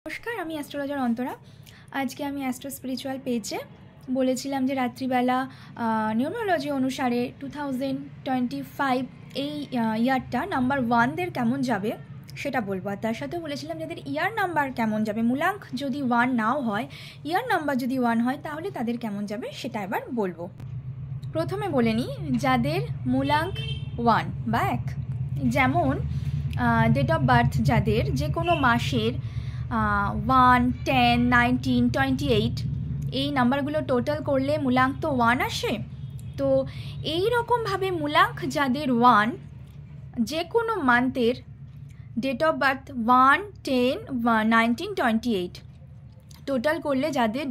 নমস্কার, আমি অ্যাস্ট্রোলজার অন্তরা। আজকে আমি অ্যাস্ট্রো স্পিরিচুয়াল পেজে বলেছিলাম যে রাত্রিবেলা নিউমারোলজি অনুসারে 2025 এই ইয়ারটা নাম্বার 1দের কেমন যাবে সেটা বলবো। আর তার সাথেও বলেছিলাম যাদের ইয়ার নাম্বার কেমন যাবে, মূলাঙ্ক যদি 1 নাও হয়, ইয়ার নাম্বার যদি 1 হয়, তাহলে তাদের কেমন যাবে সেটা এবার বলবো। প্রথমে বলে নিই যাদের মূলাঙ্ক 1 বা 1, যেমন ডেট অফ বার্থ যাদের যে কোনো মাসের 1, 10, 19, 28 এই নাম্বারগুলো টোটাল করলে মূলাঙ্ক তো 1 আসে। তো এই রকমভাবে মূলাঙ্ক যাদের 1, যে কোনো মান্থের ডেট অফ বার্থ 1, 10, 19, 28 টোটাল করলে যাদের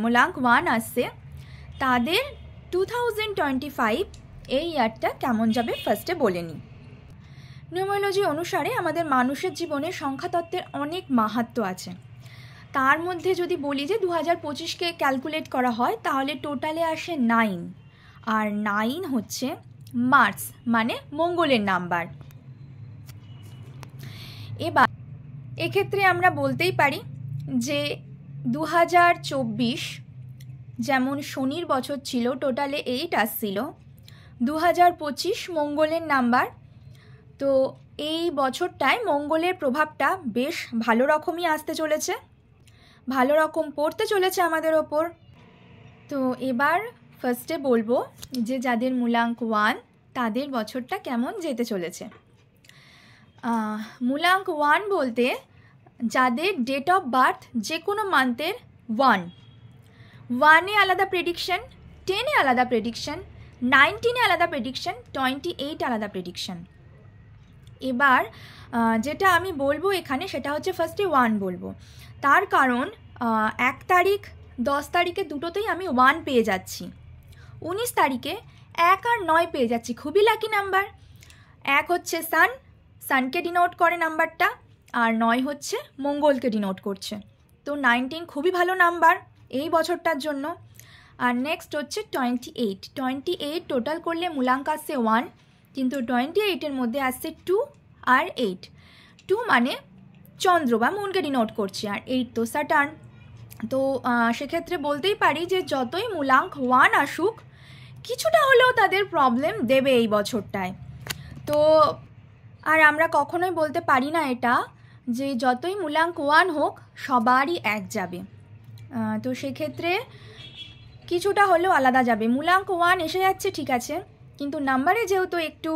মূলাঙ্ক 1 আসছে, তাদের 2025 এই ইয়ারটা কেমন যাবে ফার্স্টে বলে নিই। নিউমারোলজি অনুসারে আমাদের মানুষের জীবনে সংখ্যাতত্ত্বের অনেক মাহাত্ম্য আছে। তার মধ্যে যদি বলি যে 2025কে ক্যালকুলেট করা হয়, তাহলে টোটালে আসে 9, আর 9 হচ্ছে মার্স মানে মঙ্গলের নাম্বার। এবার এক্ষেত্রে আমরা বলতেই পারি যে 2024 যেমন শনির বছর ছিল, টোটালে 8 আসছিল, 2025 মঙ্গলের নাম্বার। তো এই বছরটায় মঙ্গলের প্রভাবটা বেশ ভালো রকমই আসতে চলেছে, ভালো রকম পড়তে চলেছে আমাদের ওপর। তো এবার ফার্স্টে বলবো যে যাদের মূলাঙ্ক 1 তাদের বছরটা কেমন যেতে চলেছে। মূলাঙ্ক 1 বলতে যাদের ডেট অফ বার্থ যে কোনো মান্থের 1-এ আলাদা প্রেডিকশন, 10-এ আলাদা প্রেডিকশন, 19-এ আলাদা প্রেডিকশন, 28 আলাদা প্রেডিকশন। এবার যেটা আমি বলবো এখানে সেটা হচ্ছে ফার্স্টে 1 বলবো, তার কারণ 1 তারিখ 10 তারিখে দুটোতেই আমি 1 পেয়ে যাচ্ছি, 19 তারিখে 1 আর 9 পেয়ে যাচ্ছি, খুবই লাকি নাম্বার। 1 হচ্ছে সানকে ডিনোট করে নাম্বারটা, আর 9 হচ্ছে মঙ্গলকে ডিনোট করছে। তো 19 খুবই ভালো নাম্বার এই বছরটার জন্য। আর নেক্সট হচ্ছে 28 টোটাল করলে মূলাঙ্ক আসছে 1, কিন্তু 28-এর মধ্যে আসছে 2 আর 8। 2 মানে চন্দ্র বা মুনকে ডিনোট করছে, আর 8 তো স্যাটার্ন। তো সেক্ষেত্রে বলতেই পারি যে যতই মূলাঙ্ক 1 আসুক, কিছুটা হলেও তাদের প্রবলেম দেবে এই বছরটায়। তো আর আমরা কখনোই বলতে পারি না এটা যে যতই মূলাঙ্ক 1 হোক সবারই 1 যাবে। তো সেক্ষেত্রে কিছুটা হলেও আলাদা যাবে। মূলাঙ্ক 1 এসে যাচ্ছে ঠিক আছে, কিন্তু নাম্বারে যেহেতু একটু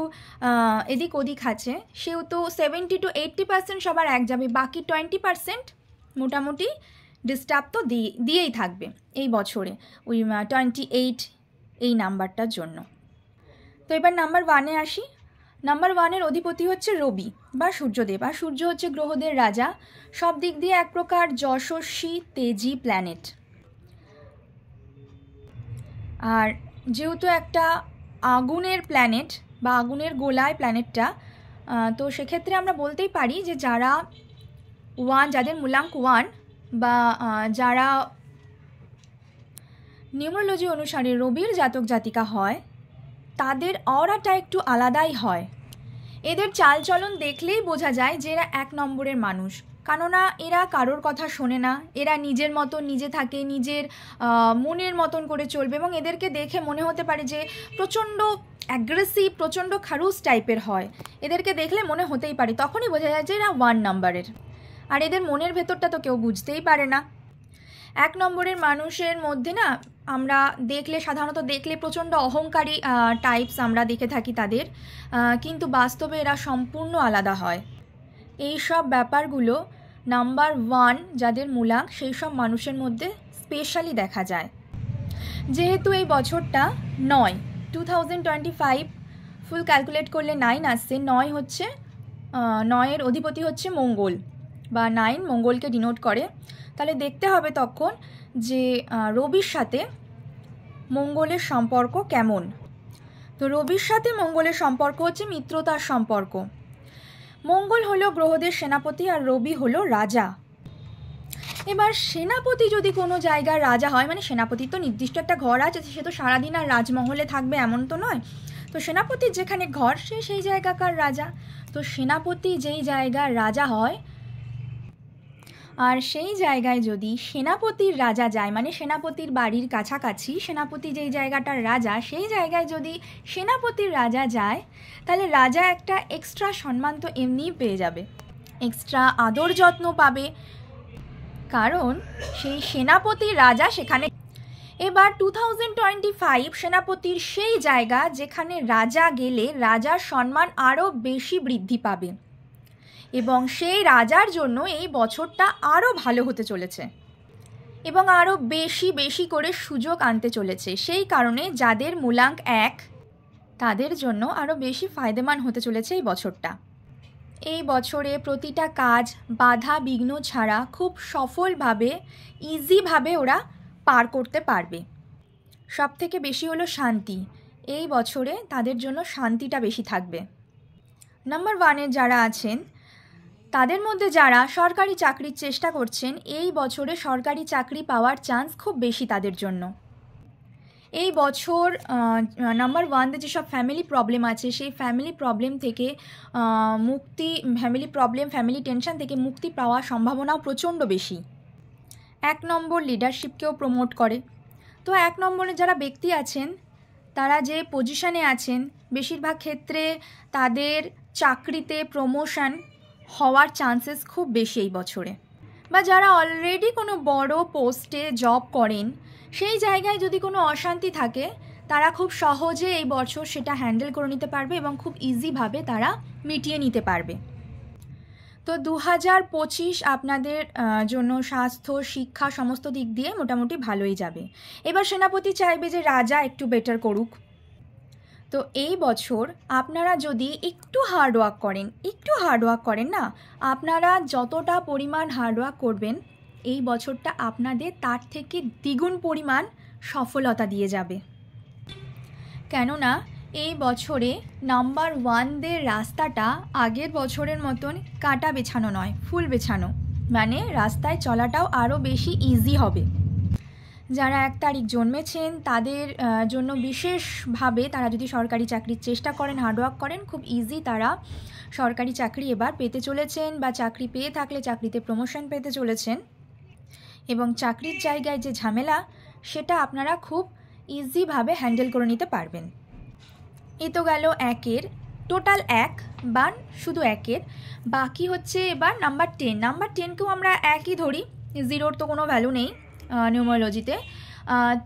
এদিক ওদিক আছে, সেহেতু 70 to 80% সবার 1 যাবে, বাকি 20% মোটামুটি ডিস্টার্ব তো দিয়েই থাকবে এই বছরে ওই 28 এই নাম্বারটার জন্য। তো এবার নাম্বার 1-এ আসি। নাম্বার 1-এর অধিপতি হচ্ছে রবি বা সূর্যদেব, আর সূর্য হচ্ছে গ্রহদের রাজা, সব দিক দিয়ে এক প্রকার যশস্বী তেজি প্ল্যানেট। আর যেহেতু একটা আগুনের প্ল্যানেট বা আগুনের গোলায় প্ল্যানেটটা, তো সেক্ষেত্রে আমরা বলতেই পারি যে যাদের মূলাঙ্ক 1 বা যারা নিউমারোলজি অনুসারে রবির জাতক জাতিকা হয়, তাদের অরাটা একটু আলাদাই হয়। এদের চালচলন দেখলেই বোঝা যায় যে এরা 1 নম্বরের মানুষ, কেননা এরা কারোর কথা শোনে না, এরা নিজের মতন নিজে থাকে, নিজের মনের মতন করে চলবে, এবং এদেরকে দেখে মনে হতে পারে যে প্রচণ্ড অ্যাগ্রেসিভ, প্রচণ্ড খারুস টাইপের হয়। এদেরকে দেখলে মনে হতেই পারে, তখনই বোঝা যায় যে এরা 1 নাম্বারের। আর এদের মনের ভেতরটা তো কেউ বুঝতেই পারে না। 1 নম্বরের মানুষের মধ্যে না আমরা সাধারণত দেখলে প্রচণ্ড অহংকারী টাইপস আমরা দেখে থাকি তাদের, কিন্তু বাস্তবে এরা সম্পূর্ণ আলাদা হয়। এই সব ব্যাপারগুলো নাম্বার 1 যাদের মূলাঙ্ক সেই সব মানুষের মধ্যে স্পেশালি দেখা যায়। যেহেতু এই বছরটা 9, 2025 ফুল ক্যালকুলেট করলে 9 আসছে, 9 হচ্ছে 9-এর অধিপতি হচ্ছে মঙ্গল বা 9 মঙ্গলকে ডিনোট করে। তাহলে দেখতে হবে তখন যে রবির সাথে মঙ্গলের সম্পর্ক কেমন। তো রবির সাথে মঙ্গলের সম্পর্ক হচ্ছে মিত্রতার সম্পর্ক। মঙ্গল হলো গ্রহদের সেনাপতি আর রবি হলো রাজা। এবার সেনাপতি যদি কোনো জায়গার রাজা হয়, মানে সেনাপতি তো নির্দিষ্ট একটা ঘর আছে, সে তো সারাদিন আর রাজমহলে থাকবে এমন তো নয়। তো সেনাপতির যেখানে ঘর সেই জায়গাকার রাজা। তো সেনাপতি যেই জায়গার রাজা হয়, আর সেই জায়গায় যদি সেনাপতির রাজা যায়, মানে সেনাপতির বাড়ির কাছাকাছি সেনাপতি যেই জায়গাটার রাজা, সেই জায়গায় যদি সেনাপতির রাজা যায়, তাহলে রাজা একটা এক্সট্রা সম্মান তো এমনিই পেয়ে যাবে, এক্সট্রা আদর যত্ন পাবে, কারণ সেই সেনাপতির রাজা সেখানে। এবার 2025 সেনাপতির সেই জায়গা যেখানে রাজা গেলে রাজার সম্মান আরও বেশি বৃদ্ধি পাবে, এবং সেই রাজার জন্য এই বছরটা আরও ভালো হতে চলেছে এবং আরও বেশি বেশি করে সুযোগ আনতে চলেছে। সেই কারণে যাদের মূলাঙ্ক 1 তাদের জন্য আরও বেশি ফায়দেমান হতে চলেছে এই বছরটা। এই বছরে প্রতিটা কাজ বাধা বিঘ্ন ছাড়া খুব সফলভাবে, ইজিভাবে ওরা পার করতে পারবে। সবথেকে বেশি হলো শান্তি, এই বছরে তাদের জন্য শান্তিটা বেশি থাকবে। নাম্বার 1-এ যারা আছেন তাদের মধ্যে যারা সরকারি চাকরির চেষ্টা করছেন, এই বছরে সরকারি চাকরি পাওয়ার চান্স খুব বেশি তাদের জন্য। এই বছর নাম্বার 1-তে যেসব ফ্যামিলি প্রবলেম আছে সেই ফ্যামিলি প্রবলেম থেকে মুক্তি, ফ্যামিলি টেনশন থেকে মুক্তি পাওয়ার সম্ভাবনাও প্রচণ্ড বেশি। 1 নম্বর লিডারশিপকেও প্রমোট করে। তো 1 নম্বরে যারা ব্যক্তি আছেন তারা যে পজিশনে আছেন, বেশিরভাগ ক্ষেত্রে তাদের চাকরিতে প্রমোশন হওয়ার চান্সেস খুব বেশি এই বছরে। বা যারা অলরেডি কোনো বড় পোস্টে জব করেন, সেই জায়গায় যদি কোনো অশান্তি থাকে তারা খুব সহজে এই বছর সেটা হ্যান্ডেল করে নিতে পারবে এবং খুব ইজিভাবে তারা মিটিয়ে নিতে পারবে। তো 2025 আপনাদের জন্য স্বাস্থ্য, শিক্ষা সমস্ত দিক দিয়ে মোটামুটি ভালোই যাবে। এবার সেনাপতি চাইবে যে রাজা একটু বেটার করুক। তো এই বছর আপনারা যদি একটু হার্ডওয়ার্ক করেন না, আপনারা যতটা পরিমাণ হার্ডওয়ার্ক করবেন এই বছরটা আপনাদের তার থেকে দ্বিগুণ পরিমাণ সফলতা দিয়ে যাবে। কেননা এই বছরে নাম্বার 1-দের রাস্তাটা আগের বছরের মতন কাটা বেছানো নয়, ফুল বেছানো, মানে রাস্তায় চলাটাও আরও বেশি ইজি হবে। যারা 1 তারিখ জন্মেছেন তাদের জন্য বিশেষভাবে তারা যদি সরকারি চাকরির চেষ্টা করেন, হার্ডওয়ার্ক করেন, খুব ইজি তারা সরকারি চাকরি এবার পেতে চলেছেন, বা চাকরি পেয়ে থাকলে চাকরিতে প্রমোশন পেতে চলেছেন, এবং চাকরির জায়গায় যে ঝামেলা সেটা আপনারা খুব ইজিভাবে হ্যান্ডেল করে নিতে পারবেন। এ তো গেল 1-এর, টোটাল 1 বা শুধু 1-এর। বাকি হচ্ছে এবার নাম্বার 10। নাম্বার 10কেও আমরা একই ধরি, 0-র তো কোনো ভ্যালু নেই নিউমারোলজিতে।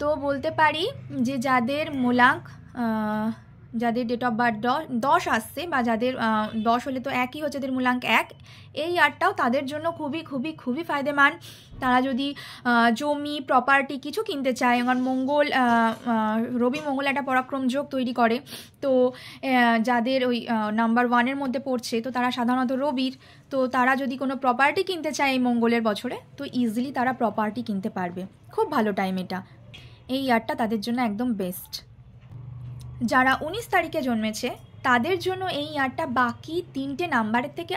তো বলতে পারি যে যাদের মূলাঙ্ক, যাদের ডেট অফ বার্থ 10 আসছে, বা যাদের 10 হলে তো একই হচ্ছে, যাদের মূলাঙ্ক 1, এই ইয়ারটাও তাদের জন্য খুবই খুবই খুবই ফায়দেমান। তারা যদি জমি, প্রপার্টি কিছু কিনতে চায়, আমার মঙ্গল, রবি মঙ্গল একটা পরাক্রম যোগ তৈরি করে, তো যাদের ওই নাম্বার 1-এর মধ্যে পড়ছে, তো তারা সাধারণত রবির, তো তারা যদি কোনো প্রপার্টি কিনতে চায় এই মঙ্গলের বছরে, তো ইজিলি তারা প্রপার্টি কিনতে পারবে। খুব ভালো টাইম এটা, এই ইয়ারটা তাদের জন্য একদম বেস্ট। যারা 19 তারিখে জন্মেছে তাদের জন্য এই ইয়ারটা বাকি 3টে নাম্বারের থেকে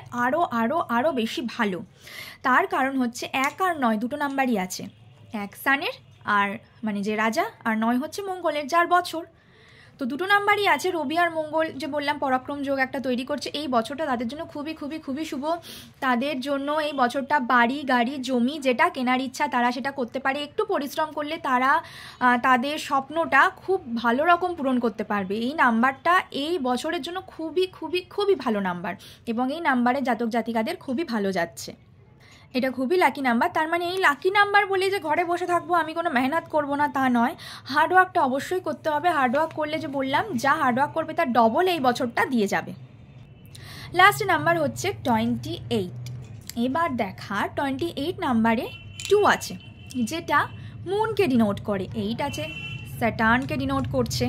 আরও বেশি ভালো। তার কারণ হচ্ছে 1 আর 9 দুটো নাম্বারই আছে, 1 সানের আর মানে যে রাজা, আর 9 হচ্ছে মঙ্গলের যার বছর। তো দুটো নাম্বারই আছে, রবি আর মঙ্গল যে বললাম পরাক্রম যোগ একটা তৈরি করছে। এই বছরটা তাদের জন্য খুবই খুবই খুবই শুভ। তাদের জন্য এই বছরটা বাড়ি, গাড়ি, জমি যেটা কেনার ইচ্ছা তারা সেটা করতে পারে। একটু পরিশ্রম করলে তারা তাদের স্বপ্নটা খুব ভালো রকম পূরণ করতে পারবে। এই নাম্বারটা এই বছরের জন্য খুবই খুবই খুবই ভালো নাম্বার, এবং এই নাম্বারে জাতক জাতিকাদের খুবই ভালো যাচ্ছে। এটা খুবই লাকি নাম্বার। তার মানে এই লাকি নাম্বার বলে যে ঘরে বসে থাকবো, আমি কোনো মেহনত করব না, তা নয়। হার্ডওয়ার্কটা অবশ্যই করতে হবে। হার্ডওয়ার্ক করলে যে বললাম, যা হার্ডওয়ার্ক করবে তার ডবল এই বছরটা দিয়ে যাবে। লাস্ট নাম্বার হচ্ছে 28। এবার দেখা 28 নাম্বারে 2 আছে, যেটা মুনকে ডিনোট করে, 8 আছে স্যাটার্নকে ডিনোট করছে।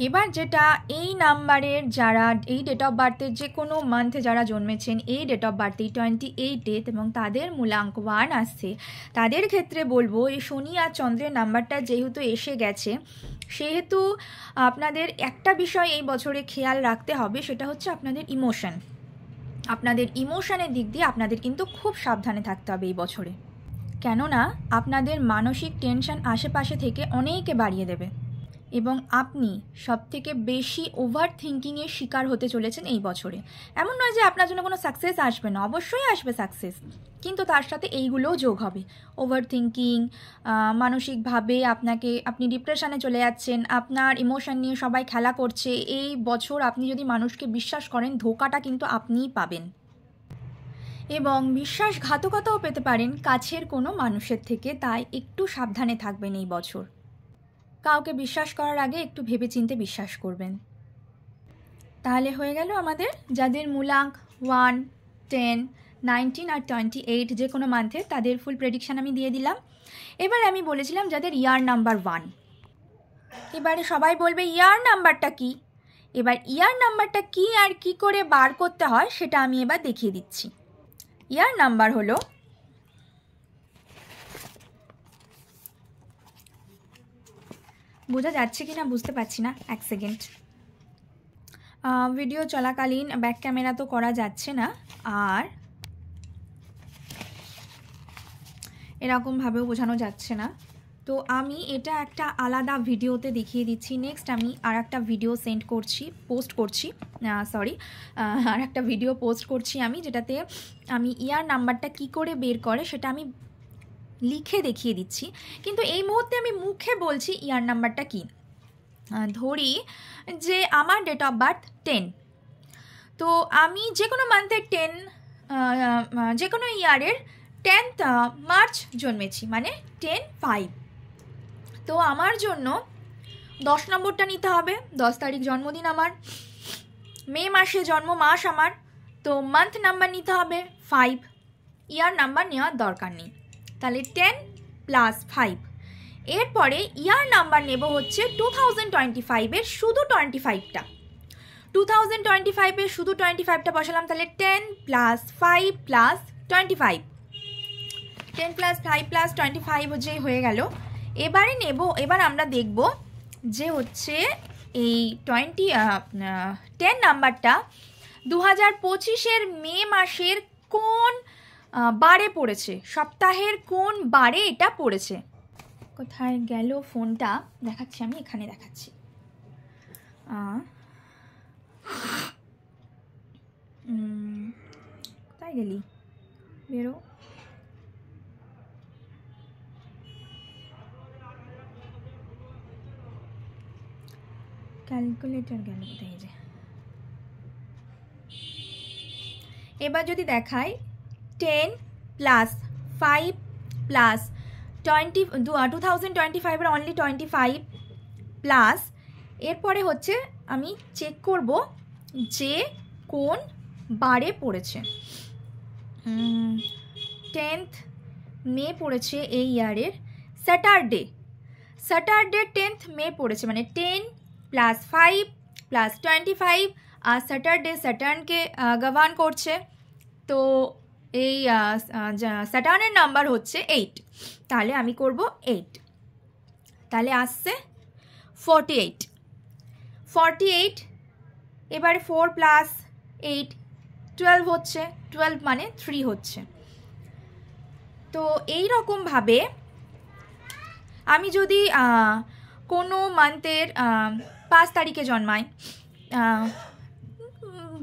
এবার যেটা এই নাম্বারের যারা এই ডেট অফ বার্থের যে কোনো মান্থে যারা জন্মেছেন এই ডেট অফ বার্থে 28 এবং তাদের মূলাঙ্ক 1 আসছে, তাদের ক্ষেত্রে বলবো এই শনি আর চন্দ্রের নাম্বারটা যেহেতু এসে গেছে, সেহেতু আপনাদের একটা বিষয় এই বছরে খেয়াল রাখতে হবে, সেটা হচ্ছে আপনাদের ইমোশন। আপনাদের ইমোশনের দিক দিয়ে আপনাদের কিন্তু খুব সাবধানে থাকতে হবে এই বছরে, কেননা আপনাদের মানসিক টেনশন আশেপাশে থেকে অনেকে বাড়িয়ে দেবে। এবং আপনি সবথেকে বেশি ওভার থিঙ্কিংয়ের শিকার হতে চলেছেন এই বছরে। এমন নয় যে আপনার জন্য কোনো সাকসেস আসবে না, অবশ্যই আসবে সাকসেস, কিন্তু তার সাথে এইগুলোও যোগ হবে। ওভার থিঙ্কিং, মানসিকভাবে আপনি ডিপ্রেশনে চলে যাচ্ছেন, আপনার ইমোশন নিয়ে সবাই খেলা করছে। এই বছর আপনি যদি মানুষকে বিশ্বাস করেন, ধোকাটা কিন্তু আপনিই পাবেন এবং বিশ্বাসঘাতকতাও পেতে পারেন কাছের কোনো মানুষের থেকে। তাই একটু সাবধানে থাকবেন এই বছর। কাউকে বিশ্বাস করার আগে একটু ভেবেচিন্তে বিশ্বাস করবেন। তাহলে হয়ে গেল আমাদের যাদের মূলাঙ্ক 1, 10, 19 আর 28 যে কোনো মান্থের, তাদের ফুল প্রেডিকশান আমি দিয়ে দিলাম। এবার আমি বলেছিলাম যাদের ইয়ার নাম্বার 1। এবারে সবাই বলবে ইয়ার নাম্বারটা কি। এবার ইয়ার নাম্বারটা কি আর কি করে বার করতে হয় সেটা আমি এবার দেখিয়ে দিচ্ছি। ইয়ার নাম্বার হলো, বোঝা যাচ্ছে কি না বুঝতে পারছি না, এক সেকেন্ড। ভিডিও চলাকালীন ব্যাক ক্যামেরা তো করা যাচ্ছে না, আর এরকমভাবেও বোঝানো যাচ্ছে না। তো আমি এটা একটা আলাদা ভিডিওতে দেখিয়ে দিচ্ছি। নেক্সট আমি আর একটা ভিডিও পোস্ট করছি আমি, যেটাতে আমি ইয়ার নাম্বারটা কি করে বের করে সেটা আমি লিখে দেখিয়ে দিচ্ছি। কিন্তু এই মুহূর্তে আমি মুখে বলছি ইয়ার নাম্বারটা কি। ধরি যে আমার ডেট অফ বার্থ 10, তো আমি যে কোনো মান্থের যে কোনো ইয়ারের 10th মার্চ জন্মেছি, মানে 10/5। তো আমার জন্য 10 নম্বরটা নিতে হবে, 10 তারিখ জন্মদিন আমার, মে মাসে জন্ম মাস আমার, তো মান্থ নাম্বার নিতে হবে 5, ইয়ার নাম্বার নেওয়ার দরকার নেই। তাহলে 10 + 5। এরপরে ইয়ার নাম্বার নেব হচ্ছে 2025-এর শুধু 25টা। 2025-এর শুধু 25টা বসালাম, তাহলে 10 + 5 + 25, 10 + 5 + 25 যে হয়ে গেল। এবার আমরা দেখব যে হচ্ছে এই 10 নাম্বারটা 2025-এর মে মাসের কোন বারে পড়েছে, সপ্তাহের কোন বারে এটা পড়েছে। কোথায় গেল ফোনটা, দেখাচ্ছি আমি, এখানে দেখাচ্ছি। কোথায় গেলি, বেরো। ক্যালকুলেটর গেল কোথায় যে। এবার যদি দেখাই 10 + 5 + 2025-এর অনলি 25 প্লাস, এরপরে হচ্ছে আমি চেক করব যে কোন বারে পড়েছে। 10th মে পড়েছে এই ইয়ারের স্যাটারডে 10th মে পড়েছে, মানে 10 + 5 + 25, আর স্যাটারডে স্যাটার্নকে গভর্ন করছে। তো এই স্যাটার্নের নাম্বার হচ্ছে 8, তাহলে আমি করব 8, তাহলে আসছে 48। এবারে 4 + 8 12 হচ্ছে, 12 মানে 3 হচ্ছে। তো এই রকমভাবে আমি যদি কোনো মান্থের 5 তারিখে জন্মাই,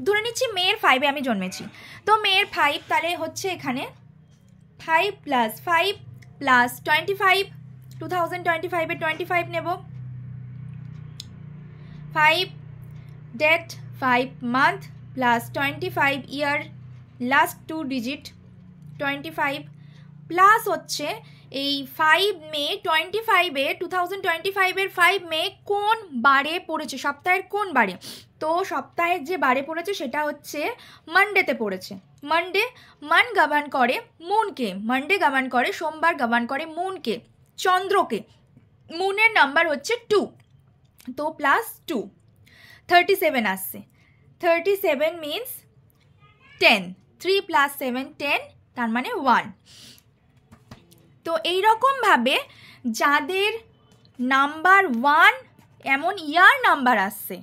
ধরে নিচ্ছি মের 5-এ আমি জন্মেছি, তো মের 5, তাহলে হচ্ছে এখানে 5 + 5 + 25, 2025-এ 25 নেব, 5 ডেট 5 মান্থ + 25 ইয়ার, লাস্ট 2 ডিজিট 25, প্লাস হচ্ছে এই 5 মে 25-এ 2025-এর 5 মে কোন বারে পড়েছে, সপ্তাহের কোন বারে। তো সপ্তাহের যে বারে পড়েছে সেটা হচ্ছে মানডেতে পড়েছে। মান গভর্ন করে মুনকে, মানডে গভর্ন করে, সোমবার গভর্ন করে মুনকে, চন্দ্রকে। মুনের নাম্বার হচ্ছে 2, তো +2 37 আসছে। 37 মিনস 10, 3 + 7 10, তার মানে 1। তো এইরকমভাবে যাদের নাম্বার 1 এমন ইয়ার নাম্বার আসছে,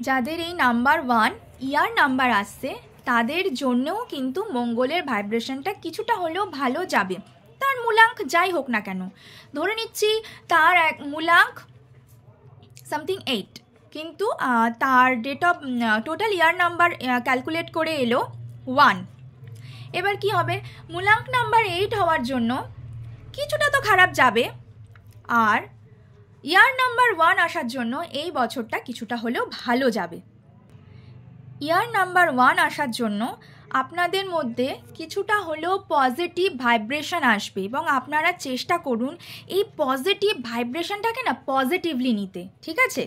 যাদের এই নাম্বার 1 ইয়ার নাম্বার আসছে, তাদের জন্যও কিন্তু মঙ্গলের ভাইব্রেশনটা কিছুটা হলেও ভালো যাবে। তার মূলাঙ্ক যাই হোক না কেন, ধরে নিচ্ছি তার মূলাঙ্ক সামথিং 8, কিন্তু তার date of total year number calculate করে এলো 1। এবার কি হবে, মূলাঙ্ক নাম্বার 8 হওয়ার জন্য কিছুটা তো খারাপ যাবে, আর ইয়ার নাম্বার 1 আসার জন্য এই বছরটা কিছুটা হলেও ভালো যাবে। ইয়ার নাম্বার 1 আসার জন্য আপনাদের মধ্যে কিছুটা হলেও পজিটিভ ভাইব্রেশন আসবে, এবং আপনারা চেষ্টা করুন এই পজিটিভ ভাইব্রেশনটাকে না পজিটিভলি নিতে, ঠিক আছে?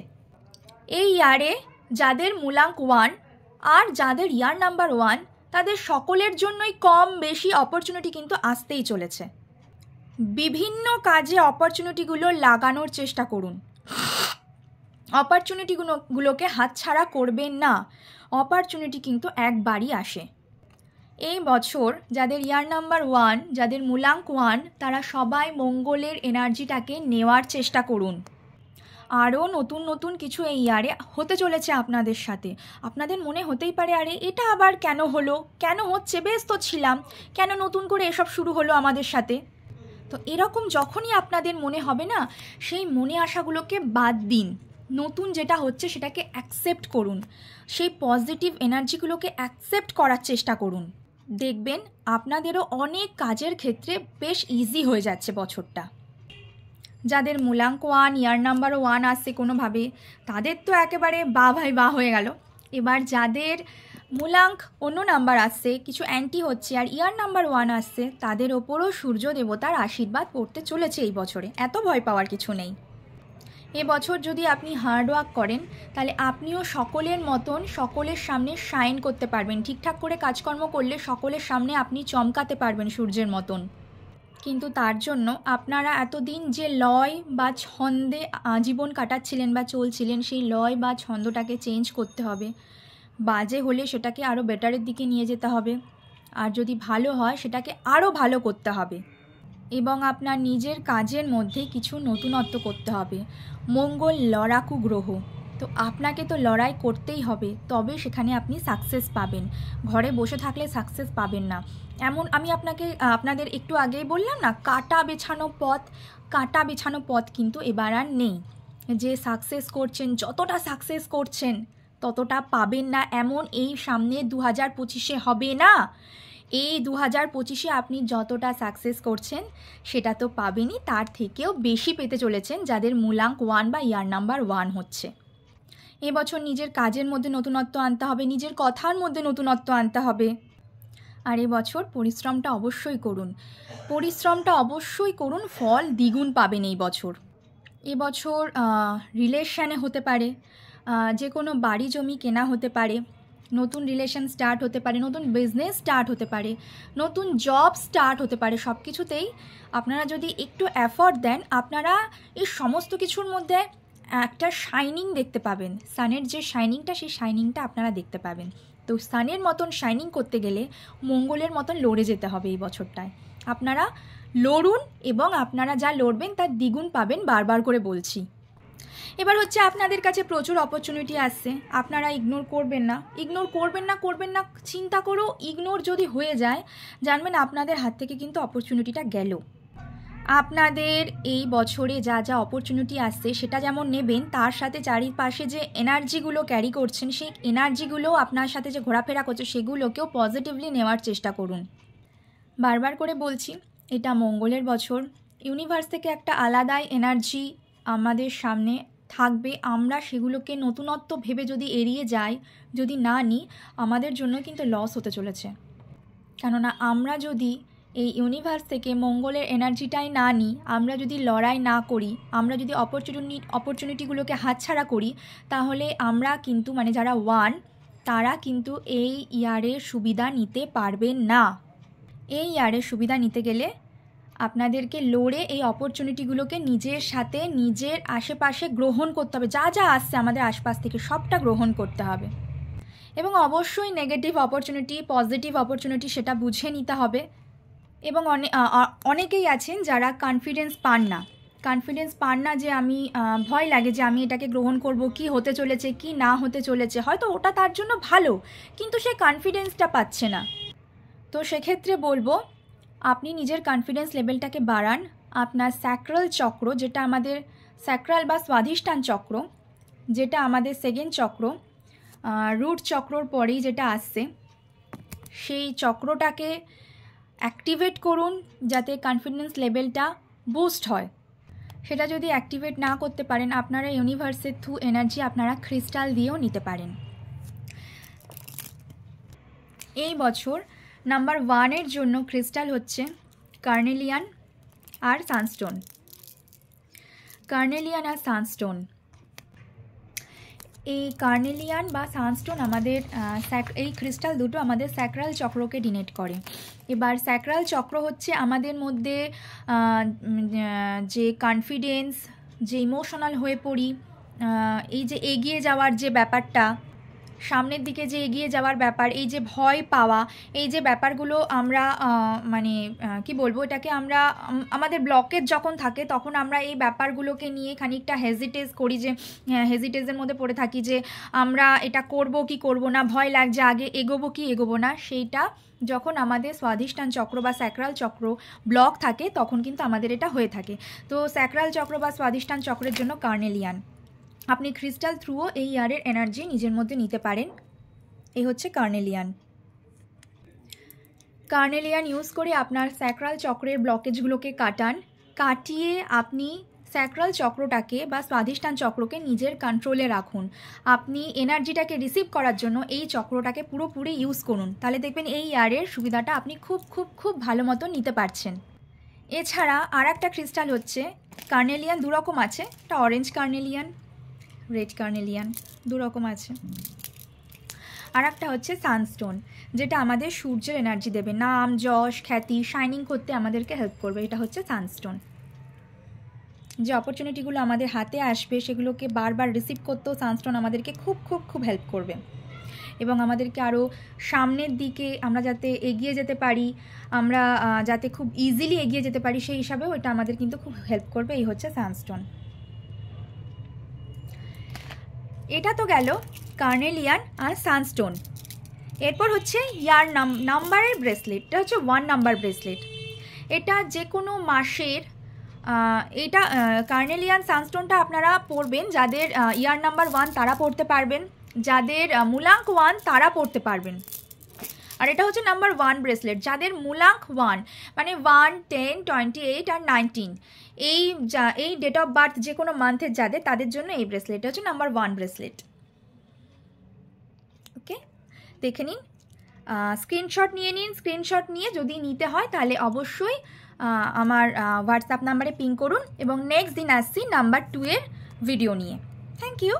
এই ইয়ারে যাদের মূলাঙ্ক 1 আর যাদের ইয়ার নাম্বার 1, তাদের সকলের জন্যই কম বেশি অপরচুনিটি কিন্তু আসতেই চলেছে। বিভিন্ন কাজে অপরচুনিটিগুলো লাগানোর চেষ্টা করুন, অপরচুনিটিগুলোকে হাতছাড়া করবেন না। অপরচুনিটি কিন্তু একবারই আসে। এই বছর যাদের ইয়ার নাম্বার 1, যাদের মূলাঙ্ক 1, তারা সবাই মঙ্গলের এনার্জিটাকে নেওয়ার চেষ্টা করুন। আরও নতুন নতুন কিছু এই ইয়ারে হতে চলেছে আপনাদের সাথে। আপনাদের মনে হতেই পারে, আরে এটা আবার কেন হলো, কেন হচ্ছে, বেশ তো ছিলাম, কেন নতুন করে এসব শুরু হলো আমাদের সাথে? তো এরকম যখনই আপনাদের মনে হবে না, সেই মনে আসাগুলোকে বাদ দিন, নতুন যেটা হচ্ছে সেটাকে অ্যাকসেপ্ট করুন, সেই পজিটিভ এনার্জিগুলোকে অ্যাকসেপ্ট করার চেষ্টা করুন। দেখবেন আপনাদেরও অনেক কাজের ক্ষেত্রে বেশ ইজি হয়ে যাচ্ছে বছরটা। যাদের মূলাঙ্ক 1, ইয়ার নাম্বারও 1 আসছে কোনোভাবে, তাদের তো একেবারে ভাই বা হয়ে গেল। এবার যাদের মূলাঙ্ক অন্য নাম্বার আসছে, কিছু অ্যান্টি হচ্ছে, আর ইয়ার নাম্বার 1 আসছে, তাদের ওপরও সূর্য দেবতার আশীর্বাদ পড়তে চলেছে এই বছরে। এত ভয় পাওয়ার কিছু নেই। এবছর যদি আপনি হার্ডওয়ার্ক করেন, তাহলে আপনিও সকলের মতন সকলের সামনে শাইন করতে পারবেন। ঠিকঠাক করে কাজকর্ম করলে সকলের সামনে আপনি চমকাতে পারবেন সূর্যের মতন। কিন্তু তার জন্য আপনারা এতদিন যে লয় বা ছন্দে জীবন কাটাচ্ছিলেন বা চলছিলেন, সেই লয় বা ছন্দটাকে চেঞ্জ করতে হবে। বাজে হলে সেটাকে আরও বেটারের দিকে নিয়ে যেতে হবে, আর যদি ভালো হয় সেটাকে আরও ভালো করতে হবে, এবং আপনার নিজের কাজের মধ্যে কিছু নতুনত্ব করতে হবে। মঙ্গল লড়াকু গ্রহ, তো আপনাকে তো লড়াই করতেই হবে, তবে সেখানে আপনি সাকসেস পাবেন। ঘরে বসে থাকলে সাকসেস পাবেন না। এমন আমি আপনাদের একটু আগেই বললাম না, কাটা বেছানো পথ কিন্তু এবার আর নেই। যে সাকসেস করছেন, যতটা সাকসেস করছেন ততটা পাবেন না, এমন এই সামনে 2025-এ হবে না। এই 2025-এ আপনি যতটা সাকসেস করছেন সেটা তো পাবেনই, তার থেকেও বেশি পেতে চলেছেন যাদের মূলাঙ্ক 1 বা ইয়ার নাম্বার 1 হচ্ছে। এবছর নিজের কাজের মধ্যে নতুনত্ব আনতে হবে, নিজের কথার মধ্যে নতুনত্ব আনতে হবে। আর এবছর পরিশ্রমটা অবশ্যই করুন, ফল দ্বিগুণ পাবেন এই বছর। এবছর রিলেশানে হতে পারে, যে কোনো বাড়ি জমি কেনা হতে পারে, নতুন রিলেশন স্টার্ট হতে পারে, নতুন বিজনেস স্টার্ট হতে পারে, নতুন জব স্টার্ট হতে পারে। সব কিছুতেই আপনারা যদি একটু এফর্ট দেন, আপনারা এই সমস্ত কিছুর মধ্যে একটা শাইনিং দেখতে পাবেন। সানের যে শাইনিংটা, সেই শাইনিংটা আপনারা দেখতে পাবেন। তো সানের মতন শাইনিং করতে গেলে মঙ্গলের মতন লড়ে যেতে হবে এই বছরটায়। আপনারা লড়ুন, এবং আপনারা যা লড়বেন তার দ্বিগুণ পাবেন, বারবার করে বলছি। এবার হচ্ছে আপনাদের কাছে প্রচুর অপরচুনিটি আসছে, আপনারা ইগনোর করবেন না, চিন্তা করো। ইগনোর যদি হয়ে যায়, জানবেন আপনাদের হাত থেকে কিন্তু অপরচুনিটিটা গেল। আপনাদের এই বছরে যা যা অপরচুনিটি আসছে সেটা যেমন নেবেন, তার সাথে চারিপাশে যে এনার্জিগুলো ক্যারি করছেন, সেই এনার্জিগুলো আপনার সাথে যে ঘোরাফেরা করছে সেগুলোকেও পজিটিভলি নেওয়ার চেষ্টা করুন। বারবার করে বলছি, এটা মঙ্গলের বছর। ইউনিভার্স থেকে একটা আলাদাই এনার্জি আমাদের সামনে থাকবে। আমরা সেগুলোকে নতুনত্ব ভেবে যদি এড়িয়ে যাই, যদি না নিই, আমাদের জন্য কিন্তু লস হতে চলেছে। কেননা আমরা যদি এই ইউনিভার্স থেকে মঙ্গলের এনার্জিটাই না নিই, আমরা যদি লড়াই না করি, আমরা যদি অপরচুনিটিগুলোকে হাতছাড়া করি, তাহলে আমরা কিন্তু যারা 1, তারা কিন্তু এই ইয়ারের সুবিধা নিতে পারবেন না। এই ইয়ারের সুবিধা নিতে গেলে আপনাদেরকে লড়ে এই অপরচুনিটিগুলোকে নিজের সাথে, নিজের আশেপাশে গ্রহণ করতে হবে। যা যা আসছে আমাদের আশপাশ থেকে সবটা গ্রহণ করতে হবে, এবং অবশ্যই নেগেটিভ অপরচুনিটি, পজিটিভ অপরচুনিটি সেটা বুঝে নিতে হবে। এবং অনেকেই আছেন যারা কনফিডেন্স পান না, যে আমি ভয় লাগে যে আমি এটাকে গ্রহণ করব, কি হতে চলেছে কি না হতে চলেছে। হয়তো ওটা তার জন্য ভালো, কিন্তু সে কনফিডেন্সটা পাচ্ছে না। তো সেক্ষেত্রে বলবো, আপনি নিজের কনফিডেন্স লেভেলটাকে বাড়ান। আপনার স্যাক্রাল চক্র, যেটা আমাদের স্যাক্রাল বা স্বাধিষ্ঠান চক্র, যেটা আমাদের সেকেন্ড চক্র, রুট চক্রর পরেই যেটা আসছে, সেই চক্রটাকে অ্যাক্টিভেট করুন যাতে কনফিডেন্স লেভেলটা বুস্ট হয়। সেটা যদি অ্যাক্টিভেট না করতে পারেন, আপনারা ইউনিভার্সের থ্রু এনার্জি আপনারা ক্রিস্টাল দিয়েও নিতে পারেন। এই বছর নাম্বার 1-এর জন্য ক্রিস্টাল হচ্ছে কার্নেলিয়ান আর সানস্টোন। কার্নেলিয়ান আর সানস্টোন, এই কার্নেলিয়ান বা সানস্টোন আমাদের এই ক্রিস্টাল দুটো আমাদের স্যাক্রাল চক্রকে ডিনেট করে। এবার স্যাক্রাল চক্র হচ্ছে আমাদের মধ্যে যে কনফিডেন্স, যে ইমোশনাল হয়ে পড়ি, এই যে এগিয়ে যাওয়ার যে ব্যাপারটা, সামনের দিকে যে এগিয়ে যাওয়ার ব্যাপার, এই যে ভয় পাওয়া, এই যে ব্যাপারগুলো আমরা মানে কি বলবো, এটাকে আমরা আমাদের ব্লকেজ যখন থাকে তখন আমরা এই ব্যাপারগুলোকে নিয়ে খানিকটা হেজিটেজ করি, যে হেজিটেজের মধ্যে পড়ে থাকি যে আমরা এটা করব কি করব না, ভয় লাগছে, আগে এগোবো কি এগোবো না। সেইটা যখন আমাদের স্বাধিষ্ঠান চক্র বা স্যাক্রাল চক্র ব্লক থাকে তখন কিন্তু আমাদের এটা হয়ে থাকে। তো স্যাক্রাল চক্র বা স্বাধিষ্ঠান চক্রের জন্য কার্নেলিয়ান, আপনি ক্রিস্টাল থ্রুও এই ইয়ারের এনার্জি নিজের মধ্যে নিতে পারেন। এই হচ্ছে কার্নেলিয়ান। কার্নেলিয়ান ইউজ করে আপনার স্যাক্রাল চক্রের ব্লকেজগুলোকে কাটিয়ে আপনি স্যাক্রাল চক্রটাকে বা স্বাধিষ্ঠান চক্রকে নিজের কন্ট্রোলে রাখুন। আপনি এনার্জিটাকে রিসিভ করার জন্য এই চক্রটাকে পুরোপুরি ইউজ করুন, তাহলে দেখবেন এই ইয়ারের সুবিধাটা আপনি খুব খুব খুব ভালো মতো নিতে পারছেন। এছাড়া আর একটা ক্রিস্টাল হচ্ছে কার্নেলিয়ান, দু রকম আছে, একটা অরেঞ্জ কার্নেলিয়ান, রেড কার্নেলিয়ান, দু রকম আছে। আর একটা হচ্ছে সানস্টোন, যেটা আমাদের সূর্যের এনার্জি দেবে, নাম যশ খ্যাতি শাইনিং করতে আমাদেরকে হেল্প করবে। এটা হচ্ছে সানস্টোন। যে অপরচুনিটিগুলো আমাদের হাতে আসবে সেগুলোকে বারবার রিসিভ করতেও সানস্টোন আমাদেরকে খুব খুব খুব হেল্প করবে, এবং আমাদেরকে আরও সামনের দিকে আমরা যাতে এগিয়ে যেতে পারি, আমরা যাতে খুব ইজিলি এগিয়ে যেতে পারি, সেই হিসাবেও এটা আমাদের কিন্তু খুব হেল্প করবে। এই হচ্ছে সানস্টোন। এটা তো গেল কার্নেলিয়ান আর সানস্টোন। এরপর হচ্ছে ইয়ার নাম্বারের ব্রেসলেট। এটা হচ্ছে 1 নাম্বার ব্রেসলেট। এটা যে কোনো মাসের, এটা কার্নেলিয়ান সানস্টোনটা আপনারা পরবেন যাদের ইয়ার নাম্বার 1 তারা পড়তে পারবেন, যাদের মূলাঙ্ক 1 তারা পড়তে পারবেন। আর এটা হচ্ছে নাম্বার 1 ব্রেসলেট, যাদের মূলাঙ্ক 1 মানে 1, 10, 28 আর 19 এই ডেট অফ বার্থ যে কোনো মান্থের যাদের, তাদের জন্য এই ব্রেসলেটটা হচ্ছে নাম্বার 1 ব্রেসলেট। ওকে, দেখে নিন, স্ক্রিনশট নিয়ে নিন। স্ক্রিনশট নিয়ে যদি নিতে হয় তাহলে অবশ্যই আমার হোয়াটসঅ্যাপ নাম্বারে পিং করুন, এবং নেক্সট দিন আসছি নাম্বার 2 এর ভিডিও নিয়ে। Thank you.